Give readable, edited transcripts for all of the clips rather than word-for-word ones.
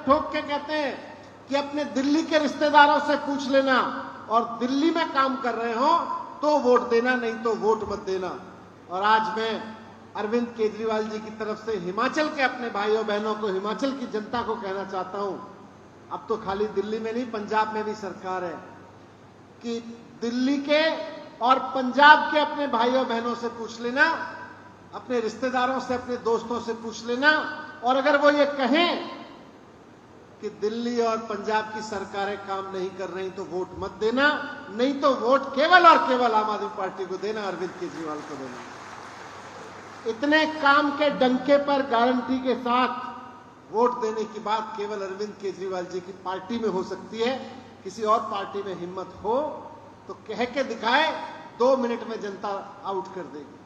ठोक के कहते हैं कि अपने दिल्ली के रिश्तेदारों से पूछ लेना और दिल्ली में काम कर रहे हो तो वोट देना, नहीं तो वोट मत देना। और आज मैं अरविंद केजरीवाल जी की तरफ से हिमाचल के अपने भाइयों बहनों को, हिमाचल की जनता को कहना चाहता हूं, अब तो खाली दिल्ली में नहीं, पंजाब में भी सरकार है, कि दिल्ली के और पंजाब के अपने भाइयों बहनों से पूछ लेना, अपने रिश्तेदारों से, अपने दोस्तों से पूछ लेना। और अगर वो ये कहें कि दिल्ली और पंजाब की सरकारें काम नहीं कर रही तो वोट मत देना, नहीं तो वोट केवल और केवल आम आदमी पार्टी को देना, अरविंद केजरीवाल को देना। इतने काम के डंके पर गारंटी के साथ वोट देने की बात केवल अरविंद केजरीवाल जी की पार्टी में हो सकती है। किसी और पार्टी में हिम्मत हो तो कह के दिखाए, 2 मिनट में जनता आउट कर देगी।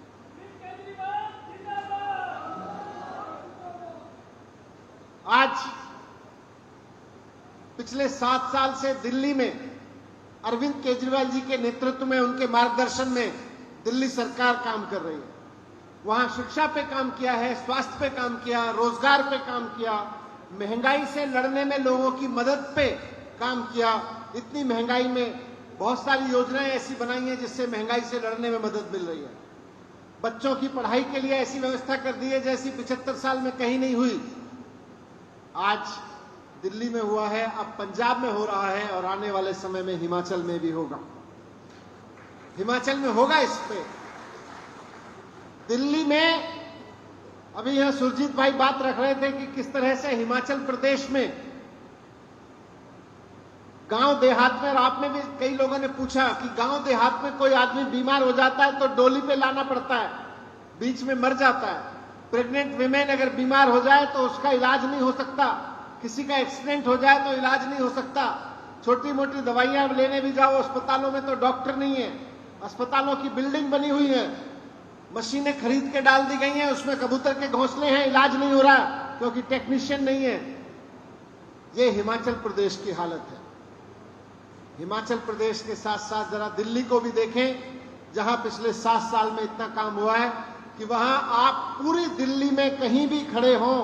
आज पिछले 7 साल से दिल्ली में अरविंद केजरीवाल जी के नेतृत्व में, उनके मार्गदर्शन में दिल्ली सरकार काम कर रही है। वहां शिक्षा पे काम किया है, स्वास्थ्य पे काम किया, रोजगार पे काम किया, महंगाई से लड़ने में लोगों की मदद पे काम किया। इतनी महंगाई में बहुत सारी योजनाएं ऐसी बनाई हैं जिससे महंगाई से लड़ने में मदद मिल रही है। बच्चों की पढ़ाई के लिए ऐसी व्यवस्था कर दी है जैसी 75 साल में कहीं नहीं हुई। आज दिल्ली में हुआ है, अब पंजाब में हो रहा है और आने वाले समय में हिमाचल में भी होगा। हिमाचल में होगा। इस पे दिल्ली में अभी यहां सुरजीत भाई बात रख रहे थे कि किस तरह से हिमाचल प्रदेश में गांव देहात में, और आपने भी कई लोगों ने पूछा कि गांव देहात में कोई आदमी बीमार हो जाता है तो डोली पे लाना पड़ता है, बीच में मर जाता है। प्रेग्नेंट विमेन अगर बीमार हो जाए तो उसका इलाज नहीं हो सकता, किसी का एक्सीडेंट हो जाए तो इलाज नहीं हो सकता, छोटी मोटी दवाइयां लेने भी जाओ अस्पतालों में तो डॉक्टर नहीं है, अस्पतालों की बिल्डिंग बनी हुई है, मशीनें खरीद के डाल दी गई हैं, उसमें कबूतर के घोंसले हैं, इलाज नहीं हो रहा क्योंकि टेक्नीशियन नहीं है। ये हिमाचल प्रदेश की हालत है। हिमाचल प्रदेश के साथ साथ जरा दिल्ली को भी देखें, जहां पिछले 7 साल में इतना काम हुआ है कि वहां आप पूरी दिल्ली में कहीं भी खड़े हों,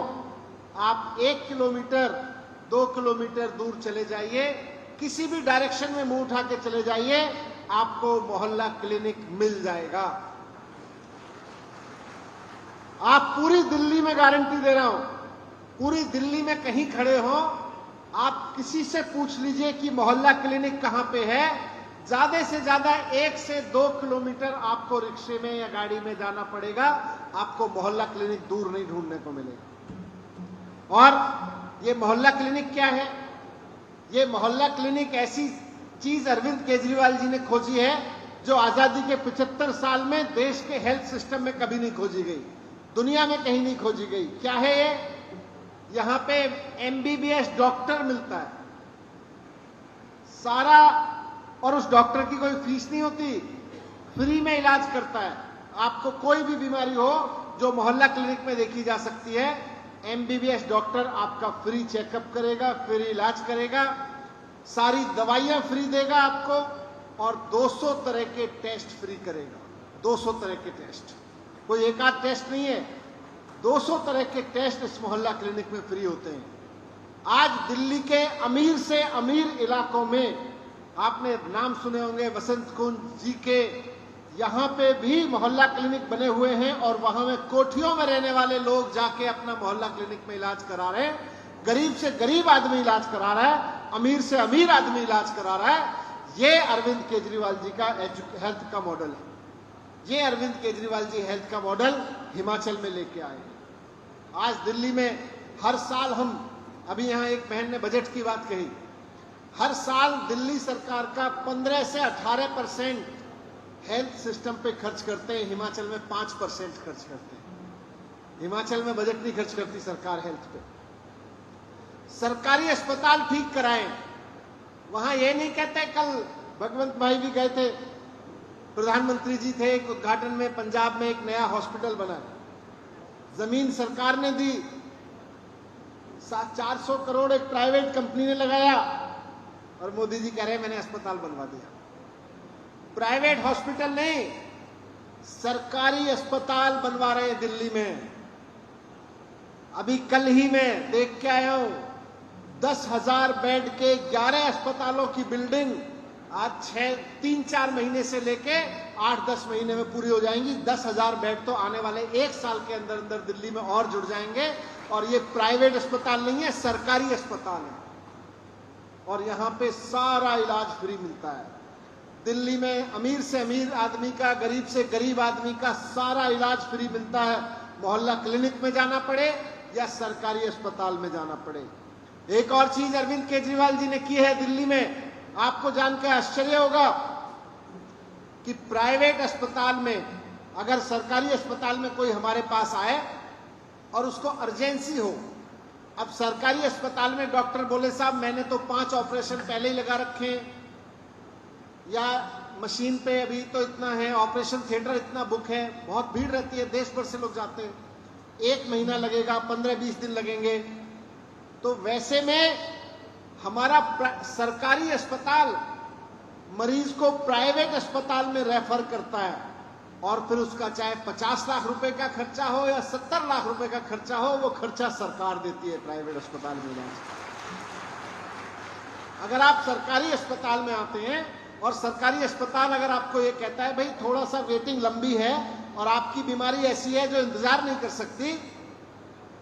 आप 1 किलोमीटर 2 किलोमीटर दूर चले जाइए, किसी भी डायरेक्शन में मुंह उठा के चले जाइए, आपको मोहल्ला क्लिनिक मिल जाएगा। आप पूरी दिल्ली में गारंटी दे रहा हूं, पूरी दिल्ली में कहीं खड़े हो, आप किसी से पूछ लीजिए कि मोहल्ला क्लिनिक कहां पे है, ज्यादा से ज्यादा 1 से 2 किलोमीटर आपको रिक्शे में या गाड़ी में जाना पड़ेगा, आपको मोहल्ला क्लिनिक दूर नहीं ढूंढने को मिलेगा। और ये मोहल्ला क्लिनिक क्या है? ये मोहल्ला क्लिनिक ऐसी चीज अरविंद केजरीवाल जी ने खोजी है जो आजादी के 75 साल में देश के हेल्थ सिस्टम में कभी नहीं खोजी गई, दुनिया में कहीं नहीं खोजी गई। क्या है ये? यहां पे एमबीबीएस डॉक्टर मिलता है सारा, और उस डॉक्टर की कोई फीस नहीं होती, फ्री में इलाज करता है। आपको कोई भी बीमारी हो जो मोहल्ला क्लिनिक में देखी जा सकती है, एमबीबीएस डॉक्टर आपका फ्री चेकअप करेगा, फ्री इलाज करेगा, सारी दवाइयां फ्री देगा आपको, और 200 तरह के टेस्ट फ्री करेगा। 200 तरह के टेस्ट, कोई एक आध टेस्ट नहीं है, 200 तरह के टेस्ट इस मोहल्ला क्लिनिक में फ्री होते हैं। आज दिल्ली के अमीर से अमीर इलाकों में, आपने नाम सुने होंगे वसंत कुंज जी के, यहां पे भी मोहल्ला क्लिनिक बने हुए हैं और वहां में कोठियों में रहने वाले लोग जाके अपना मोहल्ला क्लिनिक में इलाज करा रहे हैं। गरीब से गरीब आदमी इलाज करा रहा है, अमीर से अमीर आदमी इलाज करा रहा है। ये अरविंद केजरीवाल जी का हेल्थ का मॉडल है। ये अरविंद केजरीवाल जी हेल्थ का मॉडल हिमाचल में लेके आए हैं। आज दिल्ली में हर साल हम, अभी यहां एक बहन ने बजट की बात कही, हर साल दिल्ली सरकार का 15 से 18% हेल्थ सिस्टम पे खर्च करते हैं, हिमाचल में 5% खर्च करते हैं। हिमाचल में बजट नहीं खर्च करती सरकार हेल्थ पे। सरकारी अस्पताल ठीक कराएं, वहां ये नहीं कहते, कल भगवंत भाई भी गए थे, प्रधानमंत्री जी थे, एक उद्घाटन में पंजाब में एक नया हॉस्पिटल बना, जमीन सरकार ने दी, 400 करोड़ एक प्राइवेट कंपनी ने लगाया, और मोदी जी कह रहे हैं मैंने अस्पताल बनवा दिया। प्राइवेट हॉस्पिटल नहीं, सरकारी अस्पताल बनवा रहे हैं दिल्ली में। अभी कल ही मैं देख के आया हूं, 10,000 बेड के 11 अस्पतालों की बिल्डिंग आज 3-4 महीने से लेके 8-10 महीने में पूरी हो जाएंगी। 10,000 बेड तो आने वाले 1 साल के अंदर अंदर दिल्ली में और जुड़ जाएंगे। और ये प्राइवेट अस्पताल नहीं है, सरकारी अस्पताल है, और यहां पे सारा इलाज फ्री मिलता है। दिल्ली में अमीर से अमीर आदमी का, गरीब से गरीब आदमी का सारा इलाज फ्री मिलता है, मोहल्ला क्लिनिक में जाना पड़े या सरकारी अस्पताल में जाना पड़े। एक और चीज अरविंद केजरीवाल जी ने की है दिल्ली में, आपको जानकर आश्चर्य होगा कि प्राइवेट अस्पताल में, अगर सरकारी अस्पताल में कोई हमारे पास आए और उसको अर्जेंसी हो, अब सरकारी अस्पताल में डॉक्टर बोले साहब मैंने तो 5 ऑपरेशन पहले ही लगा रखे हैं, या मशीन पे अभी तो इतना है, ऑपरेशन थिएटर इतना बुक है, बहुत भीड़ रहती है, देश भर से लोग जाते हैं, 1 महीना लगेगा, 15-20 दिन लगेंगे। तो वैसे में हमारा सरकारी अस्पताल मरीज को प्राइवेट अस्पताल में रेफर करता है, और फिर उसका चाहे 50 लाख रुपए का खर्चा हो या 70 लाख रुपए का खर्चा हो, वो खर्चा सरकार देती है प्राइवेट अस्पताल में इलाज। अगर आप सरकारी अस्पताल में आते हैं और सरकारी अस्पताल अगर आपको ये कहता है भाई थोड़ा सा वेटिंग लंबी है और आपकी बीमारी ऐसी है जो इंतजार नहीं कर सकती,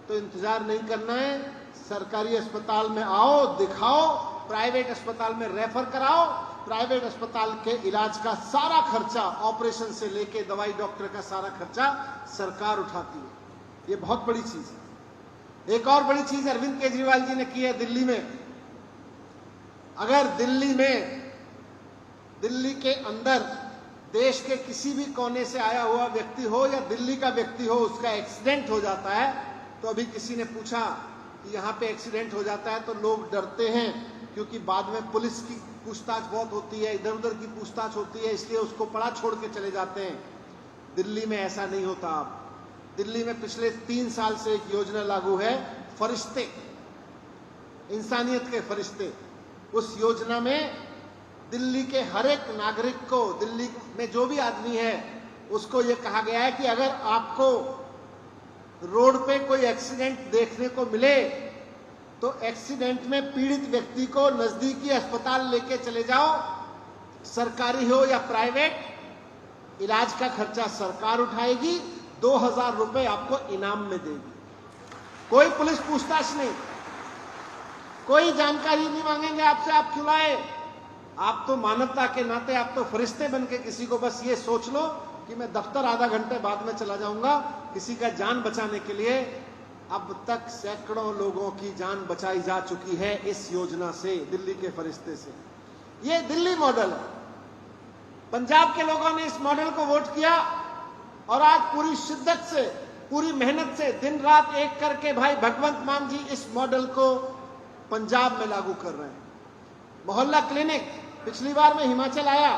तो इंतजार नहीं करना है, सरकारी अस्पताल में आओ, दिखाओ, प्राइवेट अस्पताल में रेफर कराओ, प्राइवेट अस्पताल के इलाज का सारा खर्चा, ऑपरेशन से लेके दवाई डॉक्टर का सारा खर्चा सरकार उठाती है। ये बहुत बड़ी चीज है। एक और बड़ी चीज अरविंद केजरीवाल जी ने की है दिल्ली में। अगर दिल्ली के अंदर देश के किसी भी कोने से आया हुआ व्यक्ति हो या दिल्ली का व्यक्ति हो, उसका एक्सीडेंट हो जाता है, तो अभी किसी ने पूछा कि यहाँ पे एक्सीडेंट हो जाता है तो लोग डरते हैं क्योंकि बाद में पुलिस की पूछताछ बहुत होती है, इधर उधर की पूछताछ होती है, इसलिए उसको पड़ा छोड़ के चले जाते हैं। दिल्ली में ऐसा नहीं होता। आप दिल्ली में पिछले 3 साल से एक योजना लागू है, फरिश्ते, इंसानियत के फरिश्ते। उस योजना में दिल्ली के हर एक नागरिक को, दिल्ली में जो भी आदमी है, उसको ये कहा गया है कि अगर आपको रोड पे कोई एक्सीडेंट देखने को मिले तो एक्सीडेंट में पीड़ित व्यक्ति को नजदीकी अस्पताल लेके चले जाओ, सरकारी हो या प्राइवेट, इलाज का खर्चा सरकार उठाएगी, 2,000 रुपए आपको इनाम में देगी। कोई पुलिस पूछताछ नहीं, कोई जानकारी नहीं मांगेंगे आपसे, आप क्यों लाए। आप तो मानवता के नाते आप तो फरिश्ते बन के किसी को बस ये सोच लो कि मैं दफ्तर आधा घंटे बाद में चला जाऊंगा, किसी का जान बचाने के लिए। अब तक सैकड़ों लोगों की जान बचाई जा चुकी है इस योजना से, दिल्ली के फरिश्ते से। ये दिल्ली मॉडल है। पंजाब के लोगों ने इस मॉडल को वोट किया और आज पूरी शिद्दत से, पूरी मेहनत से, दिन रात एक करके भाई भगवंत मान जी इस मॉडल को पंजाब में लागू कर रहे हैं। मोहल्ला क्लिनिक, पिछली बार मैं हिमाचल आया,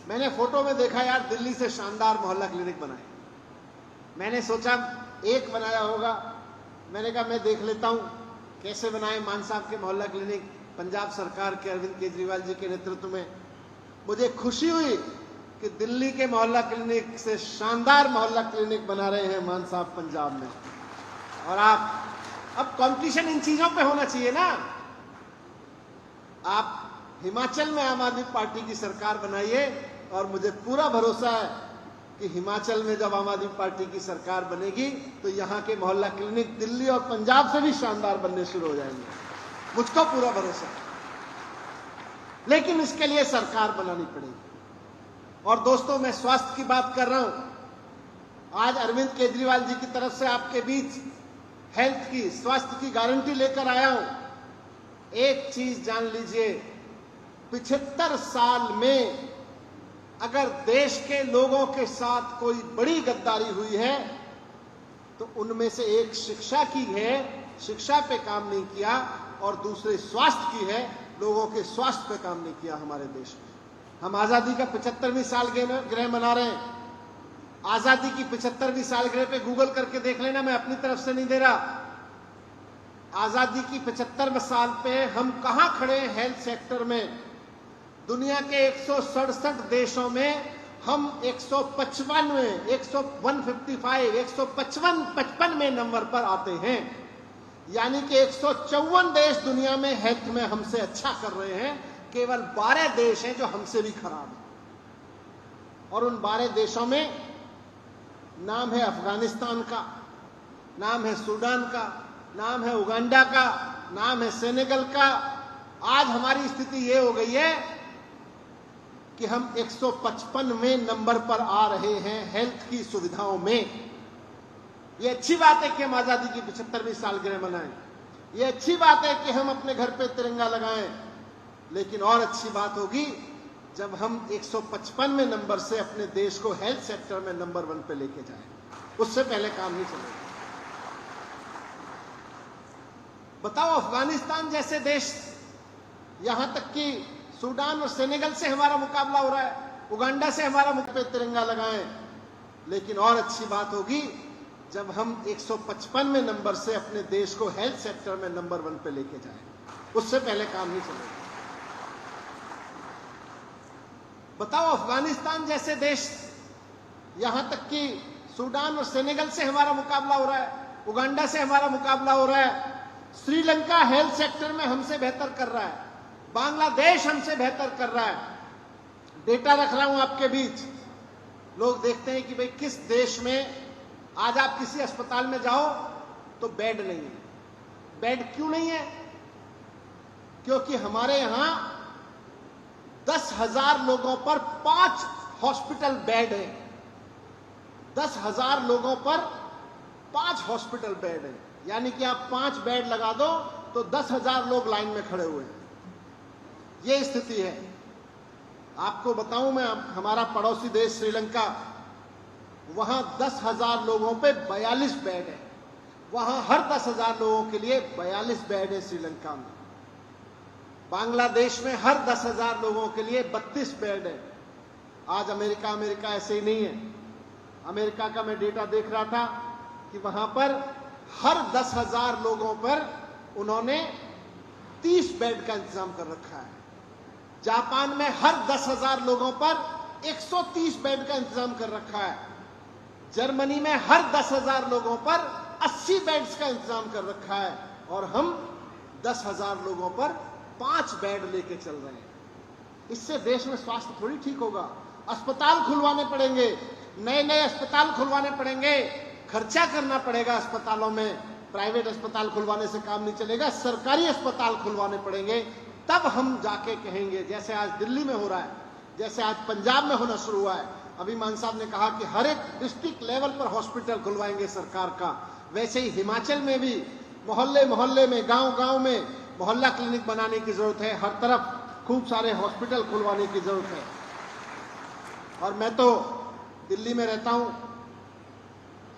मैंने फोटो में देखा यार दिल्ली से शानदार मोहल्ला क्लिनिक बनाए। मैंने सोचा एक बनाया होगा, मैंने कहा मैं देख लेता हूं कैसे बनाए मान साहब के मोहल्ला क्लिनिक, पंजाब सरकार के अरविंद केजरीवाल जी के नेतृत्व में। मुझे खुशी हुई कि दिल्ली के मोहल्ला क्लिनिक से शानदार मोहल्ला क्लिनिक बना रहे हैं मान साहब पंजाब में। और आप, अब कंपटीशन इन चीजों पे होना चाहिए ना। आप हिमाचल में आम आदमी पार्टी की सरकार बनाइए और मुझे पूरा भरोसा है कि हिमाचल में जब आम आदमी पार्टी की सरकार बनेगी तो यहाँ के मोहल्ला क्लिनिक दिल्ली और पंजाब से भी शानदार बनने शुरू हो जाएंगे, मुझको पूरा भरोसा है। लेकिन इसके लिए सरकार बनानी पड़ेगी। और दोस्तों, मैं स्वास्थ्य की बात कर रहा हूं। आज अरविंद केजरीवाल जी की तरफ से आपके बीच हेल्थ की, स्वास्थ्य की गारंटी लेकर आया हूं। एक चीज जान लीजिए, 75 साल में अगर देश के लोगों के साथ कोई बड़ी गद्दारी हुई है तो उनमें से एक शिक्षा की है, शिक्षा पे काम नहीं किया, और दूसरे स्वास्थ्य की है, लोगों के स्वास्थ्य पे काम नहीं किया हमारे देश में। हम आजादी का 75वीं सालगिरह मना रहे हैं। आजादी की 75वीं सालगिरह पे गूगल करके देख लेना, मैं अपनी तरफ से नहीं दे रहा। आजादी की 75वें साल पे हम कहां खड़े हैं हेल्थ सेक्टर में। दुनिया के 167 देशों में हम 155वें 155 में नंबर पर आते हैं। यानी कि 154 देश दुनिया में हेल्थ में हमसे अच्छा कर रहे हैं, केवल 12 देश हैं जो हमसे भी खराब हैं। और उन 12 देशों में नाम है अफगानिस्तान का, नाम है सूडान का, नाम है उगांडा का, नाम है सेनेगल का। आज हमारी स्थिति ये हो गई है कि हम 155वें नंबर पर आ रहे हैं हेल्थ की सुविधाओं में। ये अच्छी बात है कि हम आजादी की 75वीं सालगिरह मनाएं, ये अच्छी बात है कि हम अपने घर पे तिरंगा लगाएं, लेकिन और अच्छी बात होगी जब हम 155वें नंबर से अपने देश को हेल्थ सेक्टर में नंबर 1 पे लेके जाएं। उससे पहले काम नहीं चलेगा। बताओ, अफगानिस्तान जैसे देश, यहां तक कि सूडान और सेनेगल से हमारा मुकाबला हो रहा है, उगांडा से हमारा मुख पे तिरंगा लगाएं, लेकिन और अच्छी बात होगी जब हम 155वें नंबर से अपने देश को हेल्थ सेक्टर में नंबर 1 पे लेके जाएं। उससे पहले काम नहीं चलेगा। बताओ, अफगानिस्तान जैसे देश, यहां तक कि सूडान और सेनेगल से हमारा मुकाबला हो रहा है, उगांडा से हमारा मुकाबला हो रहा है, श्रीलंका हेल्थ सेक्टर में हमसे बेहतर कर रहा है, बांग्लादेश हमसे बेहतर कर रहा है। डेटा रख रहा हूं आपके बीच। लोग देखते हैं कि भाई किस देश में, आज आप किसी अस्पताल में जाओ तो बेड नहीं है। बेड क्यों नहीं है? क्योंकि हमारे यहां 10,000 लोगों पर 5 हॉस्पिटल बेड है। 10,000 लोगों पर 5 हॉस्पिटल बेड है, यानी कि आप 5 बेड लगा दो तो 10,000 लोग लाइन में खड़े हुए हैं। ये स्थिति है। आपको बताऊं मैं, हमारा पड़ोसी देश श्रीलंका, वहां 10,000 लोगों पे 42 बेड है। वहां हर 10,000 लोगों के लिए 42 बेड है श्रीलंका में। बांग्लादेश में हर 10,000 लोगों के लिए 32 बेड है। आज अमेरिका ऐसे ही नहीं है। अमेरिका का मैं डेटा देख रहा था कि वहां पर हर 10,000 लोगों पर उन्होंने 30 बेड का इंतजाम कर रखा है। जापान में हर 10,000 लोगों पर 130 बेड का इंतजाम कर रखा है। जर्मनी में हर 10,000 लोगों पर 80 बेड्स का इंतजाम कर रखा है। और हम 10,000 लोगों पर 5 बेड लेके चल रहे हैं। इससे देश में स्वास्थ्य थोड़ी ठीक होगा। अस्पताल खुलवाने पड़ेंगे, नए नए अस्पताल खुलवाने पड़ेंगे, खर्चा करना पड़ेगा अस्पतालों में। प्राइवेट अस्पताल खुलवाने से काम नहीं चलेगा, सरकारी अस्पताल खुलवाने पड़ेंगे। तब हम जाके कहेंगे, जैसे आज दिल्ली में हो रहा है, जैसे आज पंजाब में होना शुरू हुआ है। अभी मान साहब ने कहा कि हर एक डिस्ट्रिक्ट लेवल पर हॉस्पिटल खुलवाएंगे सरकार का, वैसे ही हिमाचल में भी मोहल्ले मोहल्ले में, गांव गांव में मोहल्ला क्लिनिक बनाने की जरूरत है। हर तरफ खूब सारे हॉस्पिटल खुलवाने की जरूरत है। और मैं तो दिल्ली में रहता हूं,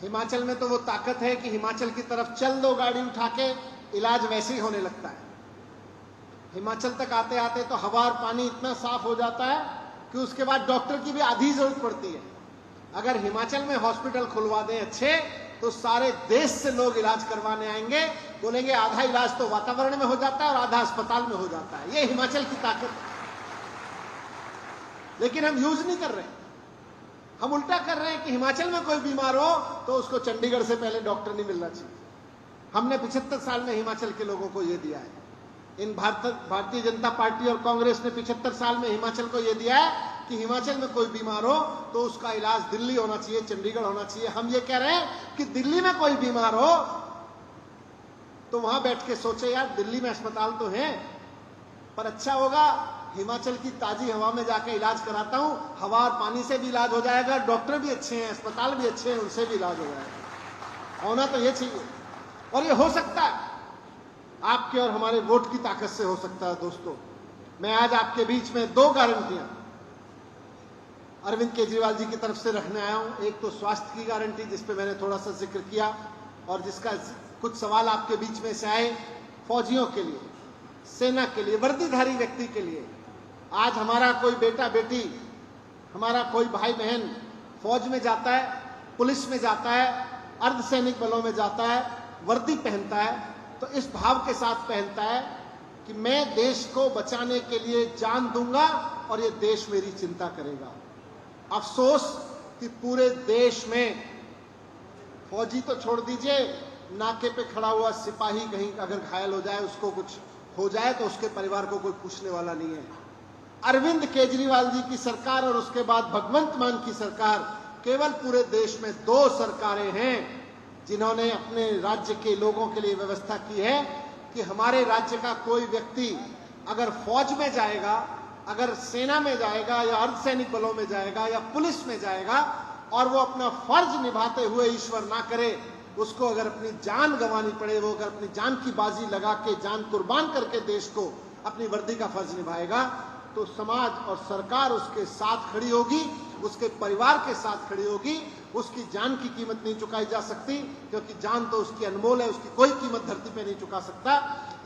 हिमाचल में तो वो ताकत है कि हिमाचल की तरफ चल दो गाड़ी उठा के, इलाज वैसे ही होने लगता है। हिमाचल तक आते आते तो हवा और पानी इतना साफ हो जाता है कि उसके बाद डॉक्टर की भी आधी जरूरत पड़ती है। अगर हिमाचल में हॉस्पिटल खुलवा दें अच्छे, तो सारे देश से लोग इलाज करवाने आएंगे। बोलेंगे आधा इलाज तो वातावरण में हो जाता है और आधा अस्पताल में हो जाता है। ये हिमाचल की ताकत है। लेकिन हम यूज नहीं कर रहे। हम उल्टा कर रहे हैं कि हिमाचल में कोई बीमार हो तो उसको चंडीगढ़ से पहले डॉक्टर नहीं मिलना चाहिए। हमने 75 साल में हिमाचल के लोगों को यह दिया है। इन भारतीय जनता पार्टी और कांग्रेस ने 75 साल में हिमाचल को यह दिया है कि हिमाचल में कोई बीमार हो तो उसका इलाज दिल्ली होना चाहिए, चंडीगढ़ होना चाहिए। हम ये कह रहे हैं कि दिल्ली में कोई बीमार हो तो वहां बैठ के सोचे, यार दिल्ली में अस्पताल तो हैं, पर अच्छा होगा हिमाचल की ताजी हवा में जाकर इलाज कराता हूं। हवा और पानी से भी इलाज हो जाएगा, डॉक्टर भी अच्छे हैं, अस्पताल भी अच्छे हैं, उनसे भी इलाज हो जाएगा। होना तो ये चाहिए। और ये हो सकता है, आपके और हमारे वोट की ताकत से हो सकता है। दोस्तों, मैं आज आपके बीच में 2 गारंटियां अरविंद केजरीवाल जी की तरफ से रखने आया हूं। एक तो स्वास्थ्य की गारंटी, जिस पे मैंने थोड़ा सा जिक्र किया और जिसका कुछ सवाल आपके बीच में से आए। फौजियों के लिए, सेना के लिए, वर्दीधारी व्यक्ति के लिए, आज हमारा कोई बेटा बेटी, हमारा कोई भाई बहन फौज में जाता है, पुलिस में जाता है, अर्धसैनिक बलों में जाता है, वर्दी पहनता है, तो इस भाव के साथ पहनता है कि मैं देश को बचाने के लिए जान दूंगा और ये देश मेरी चिंता करेगा। अफसोस कि पूरे देश में, फौजी तो छोड़ दीजिए, नाके पे खड़ा हुआ सिपाही कहीं अगर घायल हो जाए, उसको कुछ हो जाए तो उसके परिवार को कोई पूछने वाला नहीं है। अरविंद केजरीवाल जी की सरकार और उसके बाद भगवंत मान की सरकार, केवल पूरे देश में 2 सरकारें हैं जिन्होंने अपने राज्य के लोगों के लिए व्यवस्था की है कि हमारे राज्य का कोई व्यक्ति अगर फौज में जाएगा, अगर सेना में जाएगा या अर्धसैनिक बलों में जाएगा या पुलिस में जाएगा और वो अपना फर्ज निभाते हुए ईश्वर ना करे, उसको अगर अपनी जान गंवानी पड़े, वो अगर अपनी जान की बाजी लगा के जान कुर्बान करके देश को अपनी वर्दी का फर्ज निभाएगा, तो समाज और सरकार उसके साथ खड़ी होगी, उसके परिवार के साथ खड़ी होगी। उसकी जान की कीमत नहीं चुकाई जा सकती, क्योंकि जान तो उसकी अनमोल है, उसकी कोई कीमत धरती पे नहीं चुका सकता।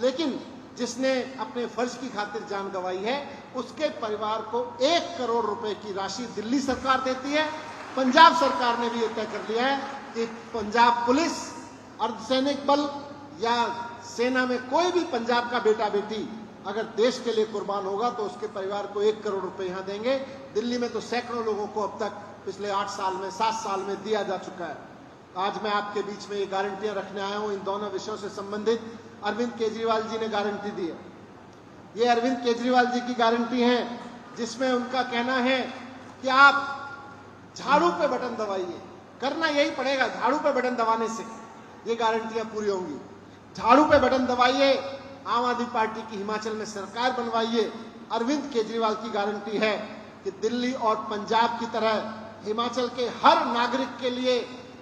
लेकिन जिसने अपने फर्ज की खातिर जान गंवाई है, उसके परिवार को 1 करोड़ रुपए की राशि दिल्ली सरकार देती है। पंजाब सरकार ने भी यह तय कर लिया है कि पंजाब पुलिस, अर्धसैनिक बल या सेना में कोई भी पंजाब का बेटा बेटी अगर देश के लिए कुर्बान होगा तो उसके परिवार को 1 करोड़ रुपए यहां देंगे। दिल्ली में तो सैकड़ों लोगों को अब तक पिछले 8 साल में, 7 साल में दिया जा चुका है। आज मैं आपके बीच में ये गारंटियां रखने आया हूं। इन दोनों विषयों से संबंधित अरविंद केजरीवाल जी ने गारंटी दी है। ये अरविंद केजरीवाल जी की गारंटी है, जिसमें उनका कहना है कि आप झाड़ू पे बटन दबाइए, करना यही पड़ेगा, झाड़ू पे बटन दबाने से ये गारंटियां पूरी होंगी। झाड़ू पे बटन दबाइए, आम आदमी पार्टी की हिमाचल में सरकार बनवाइए। अरविंद केजरीवाल की गारंटी है कि दिल्ली और पंजाब की तरह हिमाचल के हर नागरिक के लिए,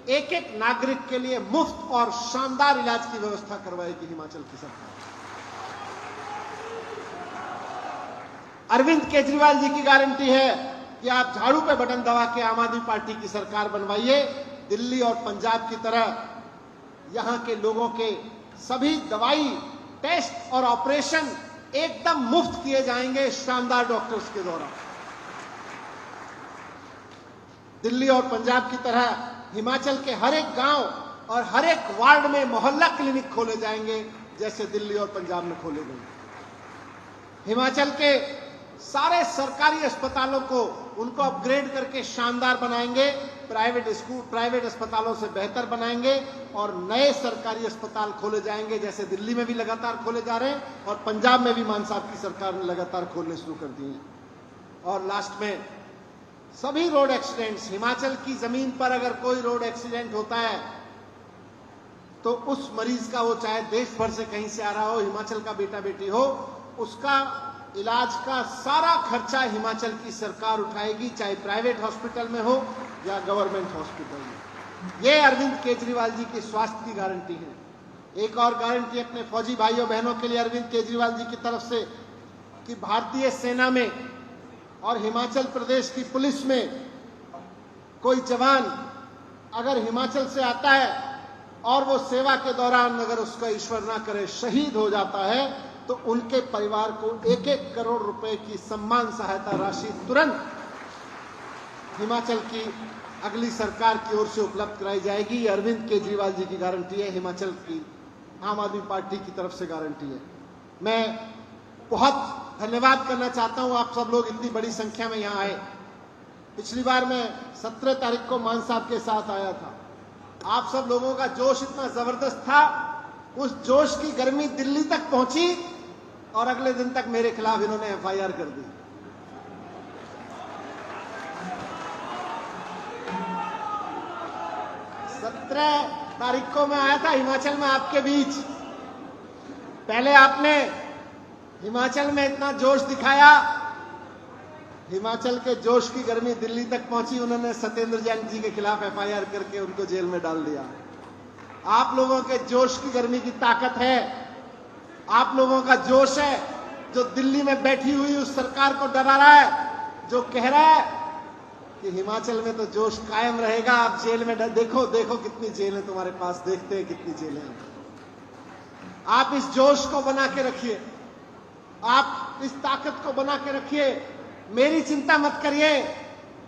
एक-एक नागरिक के लिए मुफ्त और शानदार इलाज की व्यवस्था करवाएगी हिमाचल की सरकार। अरविंद केजरीवाल जी की गारंटी है कि आप झाड़ू पे बटन दबा के आम आदमी पार्टी की सरकार बनवाइए। दिल्ली और पंजाब की तरह यहां के लोगों के सभी दवाई, टेस्ट और ऑपरेशन एकदम मुफ्त किए जाएंगे शानदार डॉक्टर्स के द्वारा। दिल्ली और पंजाब की तरह हिमाचल के हर एक गांव और हर एक वार्ड में मोहल्ला क्लिनिक खोले जाएंगे, जैसे दिल्ली और पंजाब में खोले गए। हिमाचल के सारे सरकारी अस्पतालों को उनको अपग्रेड करके शानदार बनाएंगे, प्राइवेट अस्पतालों से बेहतर बनाएंगे और नए सरकारी अस्पताल खोले जाएंगे, जैसे दिल्ली में भी लगातार खोले जा रहे हैं और पंजाब में भी मान साहब की सरकार ने लगातार खोलने शुरू कर दिए हैं। और लास्ट में सभी रोड एक्सीडेंट्स, हिमाचल की जमीन पर अगर कोई रोड एक्सीडेंट होता है तो उस मरीज का, वो चाहे देश भर से कहीं से आ रहा हो, हिमाचल का बेटा बेटी हो, उसका इलाज का सारा खर्चा हिमाचल की सरकार उठाएगी, चाहे प्राइवेट हॉस्पिटल में हो या गवर्नमेंट हॉस्पिटल में। ये अरविंद केजरीवाल जी की स्वास्थ्य की गारंटी है। एक और गारंटी अपने फौजी भाइयों बहनों के लिए अरविंद केजरीवाल जी की तरफ से कि भारतीय सेना में और हिमाचल प्रदेश की पुलिस में कोई जवान अगर हिमाचल से आता है और वो सेवा के दौरान अगर उसका ईश्वर ना करे शहीद हो जाता है, तो उनके परिवार को 1-1 करोड़ रुपए की सम्मान सहायता राशि तुरंत हिमाचल की अगली सरकार की ओर से उपलब्ध कराई जाएगी। ये अरविंद केजरीवाल जी की गारंटी है, हिमाचल की आम आदमी पार्टी की तरफ से गारंटी है। मैं बहुत धन्यवाद करना चाहता हूं, आप सब लोग इतनी बड़ी संख्या में यहां आए। पिछली बार मैं 17 तारीख को मान साहब के साथ आया था। आप सब लोगों का जोश इतना जबरदस्त था, उस जोश की गर्मी दिल्ली तक पहुंची और अगले दिन तक मेरे खिलाफ इन्होंने एफआईआर कर दी। सत्रह तारीख को मैं आया था हिमाचल में आपके बीच। पहले आपने हिमाचल में इतना जोश दिखाया, हिमाचल के जोश की गर्मी दिल्ली तक पहुंची, उन्होंने सत्येंद्र जैन जी के खिलाफ एफआईआर करके उनको जेल में डाल दिया। आप लोगों के जोश की गर्मी की ताकत है, आप लोगों का जोश है जो दिल्ली में बैठी हुई उस सरकार को डरा रहा है, जो कह रहा है कि हिमाचल में तो जोश कायम रहेगा, आप जेल में देखो देखो कितनी जेल है तुम्हारे पास, देखते हैं कितनी जेल है। आप इस जोश को बना के रखिए, आप इस ताकत को बना के रखिए। मेरी चिंता मत करिए,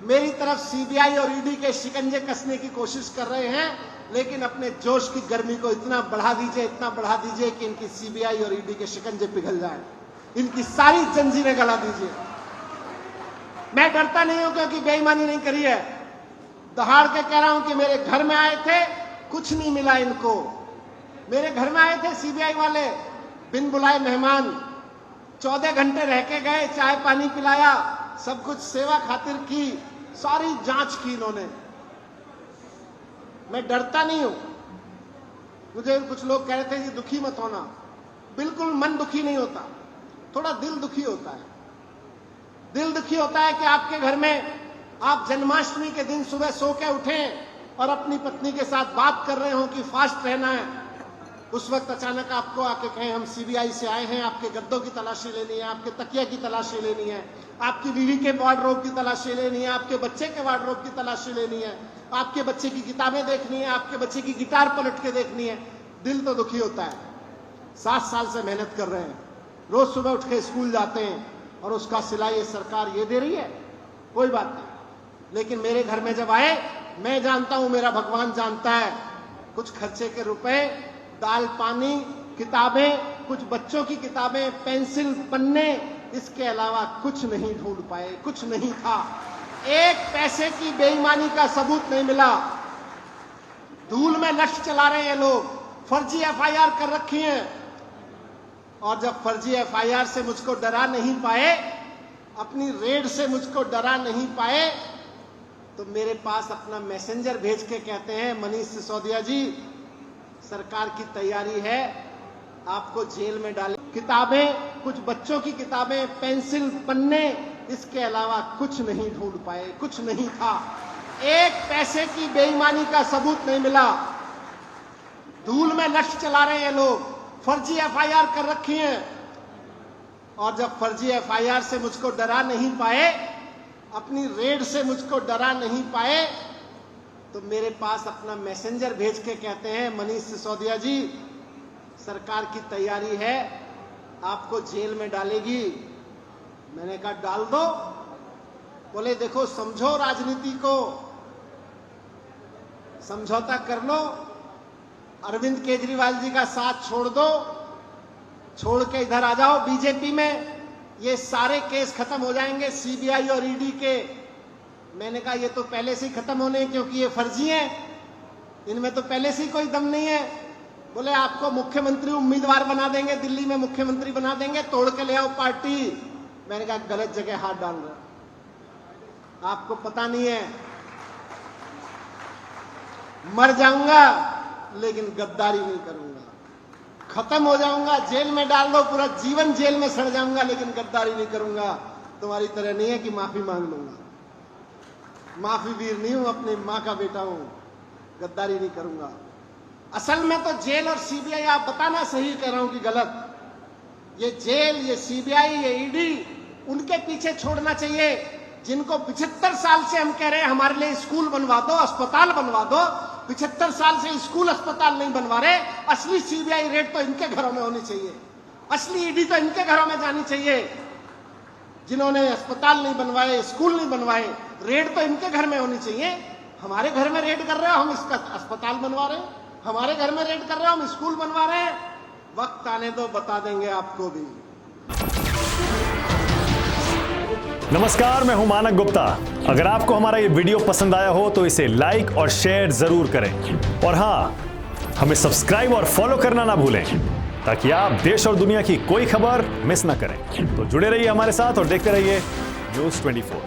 मेरी तरफ सीबीआई और ईडी के शिकंजे कसने की कोशिश कर रहे हैं, लेकिन अपने जोश की गर्मी को इतना बढ़ा दीजिए, इतना बढ़ा दीजिए कि इनकी सीबीआई और ईडी के शिकंजे पिघल जाए, इनकी सारी जंजीरें गला दीजिए। मैं डरता नहीं हूं क्योंकि बेईमानी नहीं करी है। दहाड़ के कह रहा हूं कि मेरे घर में आए थे, कुछ नहीं मिला इनको, मेरे घर में आए थे सीबीआई वाले, बिन बुलाए मेहमान, 14 घंटे रह के गए, चाय पानी पिलाया, सब कुछ सेवा खातिर की, सारी जांच की इन्होंने। मैं डरता नहीं हूं। मुझे कुछ लोग कह रहे थे कि दुखी मत होना, बिल्कुल मन दुखी नहीं होता, थोड़ा दिल दुखी होता है। दिल दुखी होता है कि आपके घर में आप जन्माष्टमी के दिन सुबह सो के उठें और अपनी पत्नी के साथ बात कर रहे हो कि फास्ट रहना है, उस वक्त अचानक आपको आके कहें हम सीबीआई से आए हैं, आपके गद्दों की तलाशी लेनी है, आपके तकिया की तलाशी लेनी है, आपकी बीवी के वार्डरोब की तलाशी लेनी है, आपके बच्चे के वार्डरोब की तलाशी लेनी है, आपके बच्चे की किताबें देखनी है, आपके बच्चे की गिटार पलट के देखनी है। दिल तो दुखी होता है। 7 साल से मेहनत कर रहे हैं, रोज सुबह उठ के स्कूल जाते हैं और उसका सिला ये सरकार ये दे रही है, कोई बात नहीं। लेकिन मेरे घर में जब आए, मैं जानता हूं, मेरा भगवान जानता है, कुछ खर्चे के रुपए, दाल पानी, किताबें, कुछ बच्चों की किताबें, पेंसिल, पन्ने, इसके अलावा कुछ नहीं ढूंढ पाए, कुछ नहीं था। एक पैसे की बेईमानी का सबूत नहीं मिला। धूल में लश्क चला रहे हैं लोग, फर्जी एफआईआर कर रखी है, और जब फर्जी एफआईआर से मुझको डरा नहीं पाए, अपनी रेड से मुझको डरा नहीं पाए, तो मेरे पास अपना मैसेंजर भेज के कहते हैं मनीष सिसोदिया जी, सरकार की तैयारी है, आपको जेल में डाले। किताबें, कुछ बच्चों की किताबें, पेंसिल, पन्ने, इसके अलावा कुछ नहीं ढूंढ पाए, कुछ नहीं था। एक पैसे की बेईमानी का सबूत नहीं मिला। धूल में लश्क चला रहे हैं लोग, फर्जी एफआईआर कर रखी है, और जब फर्जी एफआईआर से मुझको डरा नहीं पाए, अपनी रेड से मुझको डरा नहीं पाए, तो मेरे पास अपना मैसेंजर भेज के कहते हैं मनीष सिसोदिया जी, सरकार की तैयारी है, आपको जेल में डालेगी। मैंने कहा डाल दो। बोले देखो, समझो राजनीति को, समझौता कर लो, अरविंद केजरीवाल जी का साथ छोड़ दो, छोड़ के इधर आ जाओ बीजेपी में, ये सारे केस खत्म हो जाएंगे सीबीआई और ईडी के। मैंने कहा ये तो पहले से ही खत्म होने हैं, क्योंकि ये फर्जी हैं, इनमें तो पहले से ही कोई दम नहीं है। बोले आपको मुख्यमंत्री उम्मीदवार बना देंगे, दिल्ली में मुख्यमंत्री बना देंगे, तोड़ के ले आओ पार्टी। मैंने कहा गलत जगह हाथ डाल रहे, आपको पता नहीं है, मर जाऊंगा लेकिन गद्दारी नहीं करूंगा, खत्म हो जाऊंगा, जेल में डाल दो, पूरा जीवन जेल में सड़ जाऊंगा, लेकिन गद्दारी नहीं करूंगा। तुम्हारी तरह नहीं है कि माफी मांग लूंगा, माफी वीर नहीं हूं, अपनी मां का बेटा हूं, गद्दारी नहीं करूंगा। असल में तो जेल और सीबीआई, आप बताना सही कह रहा हूं कि गलत, ये जेल, ये सीबीआई, ये ईडी, उनके पीछे छोड़ना चाहिए जिनको 75 साल से हम कह रहे हैं हमारे लिए स्कूल बनवा दो, अस्पताल बनवा दो। 75 साल से स्कूल अस्पताल नहीं बनवा रहे। असली सीबीआई रेड तो इनके घरों में होनी चाहिए, असली ईडी तो इनके घरों में जानी चाहिए, जिन्होंने अस्पताल नहीं बनवाए, स्कूल नहीं बनवाए, रेड तो इनके घर में होनी चाहिए। हमारे घर में रेड कर रहे हो, हम इसका अस्पताल बनवा रहे हैं, हमारे घर में रेड कर रहे हो, हम स्कूल बनवा रहे हैं। वक्त आने दो, बता देंगे आपको भी। नमस्कार, मैं हूं मानक गुप्ता। अगर आपको हमारा ये वीडियो पसंद आया हो तो इसे लाइक और शेयर जरूर करें, और हां, हमें सब्सक्राइब और फॉलो करना ना भूलें, ताकि आप देश और दुनिया की कोई खबर मिस ना करें। तो जुड़े रहिए हमारे साथ और देखते रहिए न्यूज़ 24।